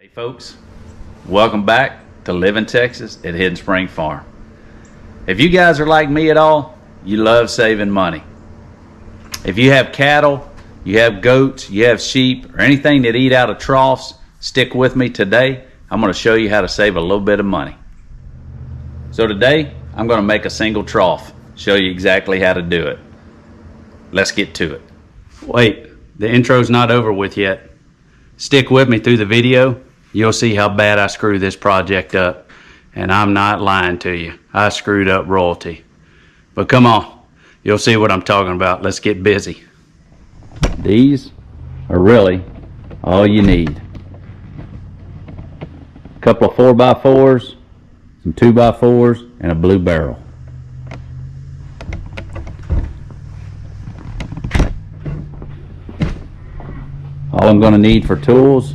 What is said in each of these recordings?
Hey folks, welcome back to Live in Texas at Hidden Spring Farm. If you guys are like me at all, you love saving money. If you have cattle, you have goats, you have sheep, or anything that eat out of troughs, stick with me today. I'm going to show you how to save a little bit of money. So today, I'm going to make a single trough, show you exactly how to do it. Let's get to it. Wait, the intro's not over with yet. Stick with me through the video. You'll see how bad I screwed this project up. And I'm not lying to you. I screwed up royalty. But come on, you'll see what I'm talking about. Let's get busy. These are really all you need. A couple of 4x4s, some 2x4s, and a blue barrel. All I'm going to need for tools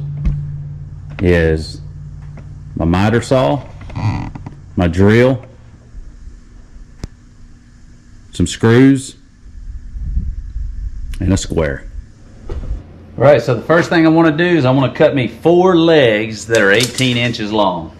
is my miter saw, my drill, some screws, and a square. All right, so the first thing I want to do is I want to cut me 4 legs that are 18 inches long.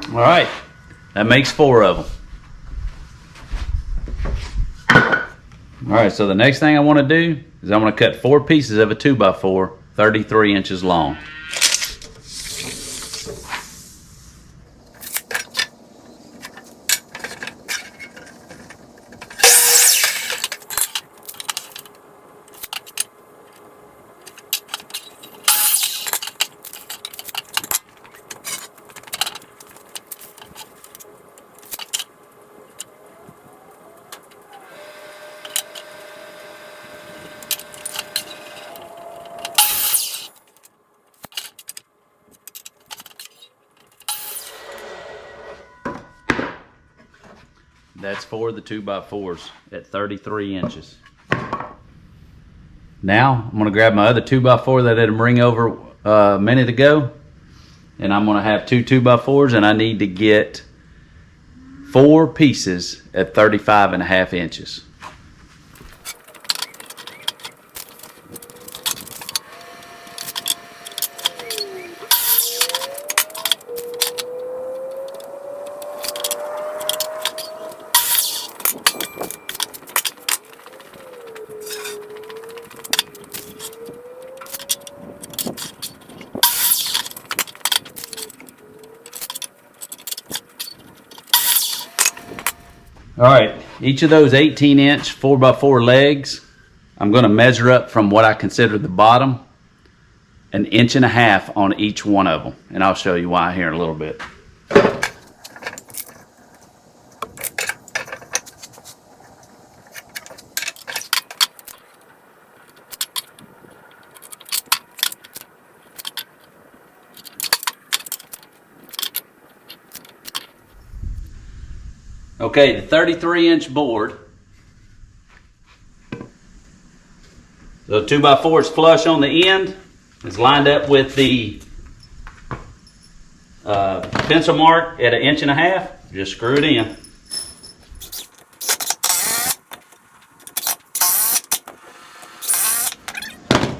All right, that makes 4 of them. All right, so the next thing I want to do is I want to cut 4 pieces of a 2x4, 33 inches long. That's for the 2x4s at 33 inches. Now I'm going to grab my other 2x4 that I didn't bring over a minute ago, and I'm going to have 2 2x4s, and I need to get 4 pieces at 35.5 inches. All right, each of those 18-inch 4x4 legs, I'm going to measure up from what I consider the bottom, 1.5 inches on each one of them. And I'll show you why here in a little bit. Okay, the 33-inch board, the 2x4 is flush on the end. It's lined up with the pencil mark at 1.5 inches. Just screw it in.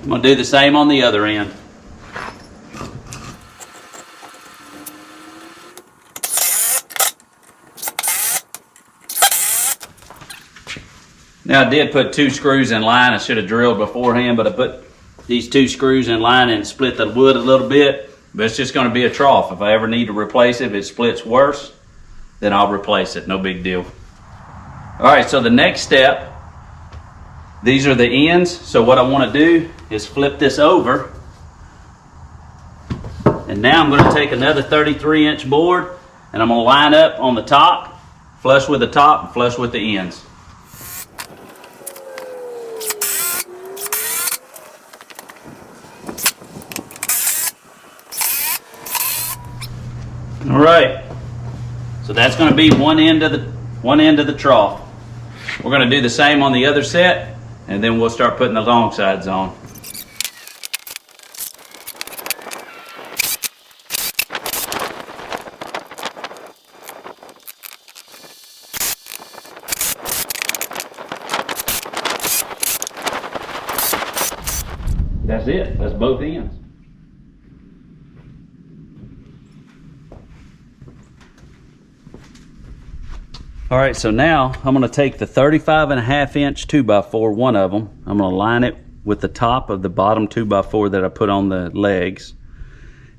I'm going to do the same on the other end. Now I did put 2 screws in line. I should have drilled beforehand, but I put these 2 screws in line and split the wood a little bit. But it's just going to be a trough. If I ever need to replace it, if it splits worse, then I'll replace it. No big deal. All right, so the next step, these are the ends. So what I want to do is flip this over. And now I'm going to take another 33-inch board, and I'm going to line up on the top, flush with the top and flush with the ends. All right, so that's going to be one end of the trough. We're going to do the same on the other set, and then we'll start putting the long sides on. That's it. That's both ends. All right, so now I'm going to take the 35.5-inch 2x4, one of them. I'm going to line it with the top of the bottom 2x4 that I put on the legs,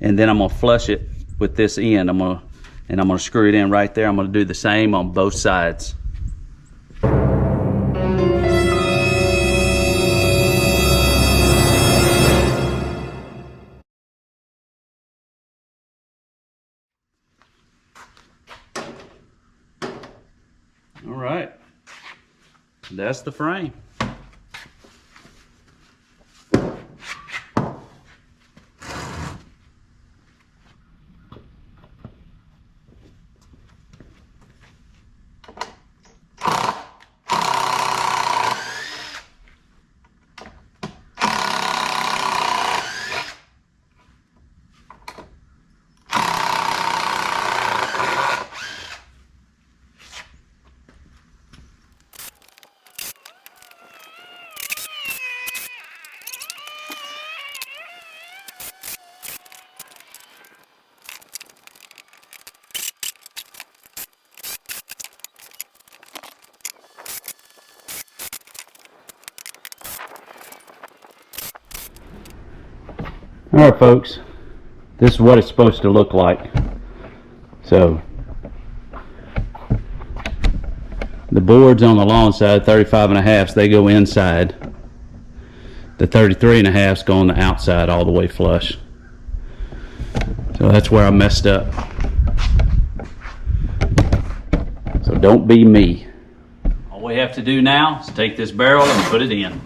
and then I'm going to flush it with this end. I'm going to screw it in right there. I'm going to do the same on both sides. All right, that's the frame. All right, folks, this is what it's supposed to look like. So the boards on the long side, 35.5s, they go inside. The 33.5s go on the outside all the way flush. So that's where I messed up. So don't be me. All we have to do now is take this barrel and put it in.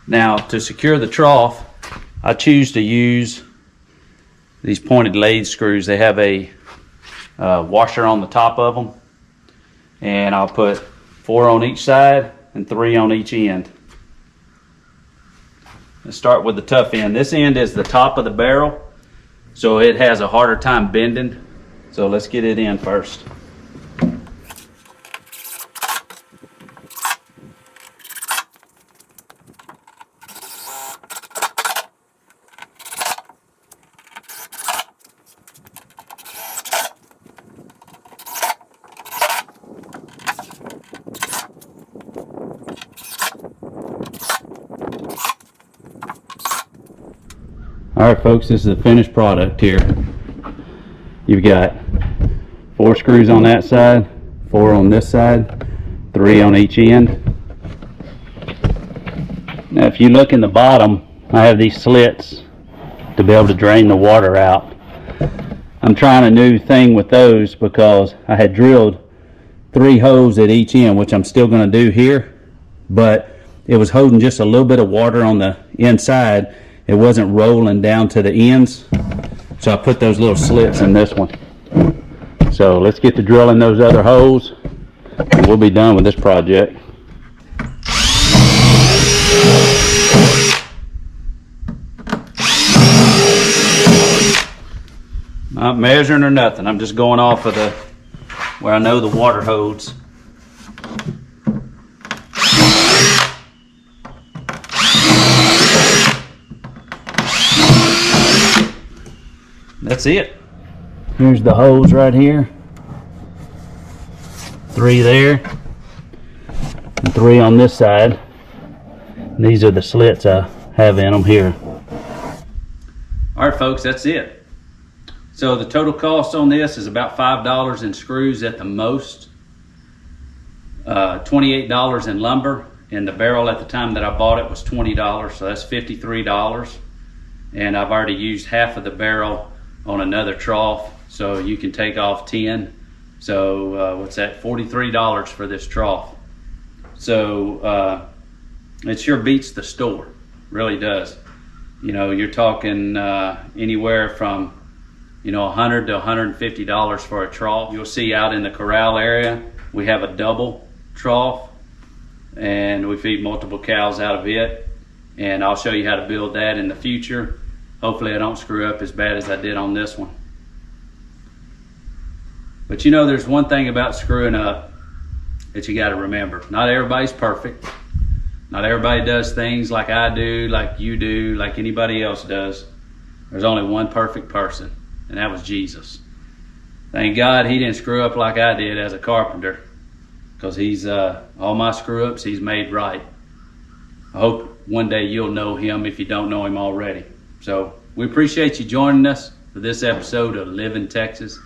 Now, to secure the trough, I choose to use these pointed lathe screws. They have a washer on the top of them, and I'll put 4 on each side and 3 on each end. Let's start with the tough end. This end is the top of the barrel, so it has a harder time bending. So let's get it in first. Alright folks, this is the finished product here. You've got 4 screws on that side, 4 on this side, 3 on each end. Now if you look in the bottom, I have these slits to be able to drain the water out. I'm trying a new thing with those because I had drilled 3 holes at each end, which I'm still going to do here, but it was holding just a little bit of water on the inside. It wasn't rolling down to the ends, so I put those little slits in this one. So let's get to drilling those other holes and we'll be done with this project. Not measuring or nothing, I'm just going off of the where I know the water holds. That's it. Here's the holes right here. 3 there. And 3 on this side. And these are the slits I have in them here. Alright folks, that's it. So the total cost on this is about $5 in screws at the most. $28 in lumber and the barrel at the time that I bought it was $20, so that's $53. And I've already used half of the barrel on another trough, so you can take off 10. So what's that, $43 for this trough. So it sure beats the store, really does. You know, you're talking anywhere from, you know, $100 to $150 for a trough. You'll see out in the corral area, we have a double trough, and we feed multiple cows out of it. And I'll show you how to build that in the future. Hopefully I don't screw up as bad as I did on this one. But you know, there's one thing about screwing up that you got to remember. Not everybody's perfect. Not everybody does things like I do, like you do, like anybody else does. There's only one perfect person, and that was Jesus. Thank God he didn't screw up like I did as a carpenter, because he's all my screw ups he's made right. I hope one day you'll know him if you don't know him already. So we appreciate you joining us for this episode of Live in Texas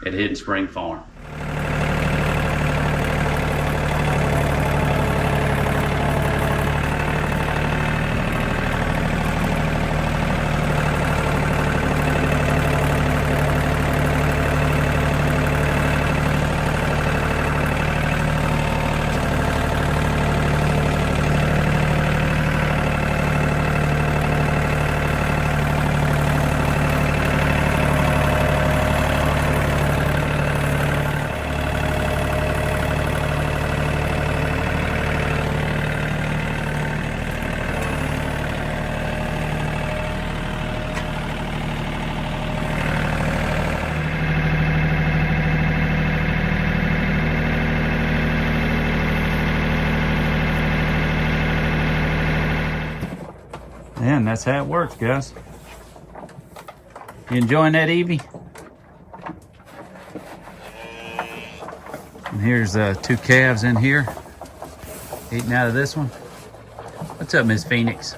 at Hidden Spring Farm. And that's how it works, guys. You enjoying that, Evie? And here's 2 calves in here eating out of this one. What's up, Miss Phoenix?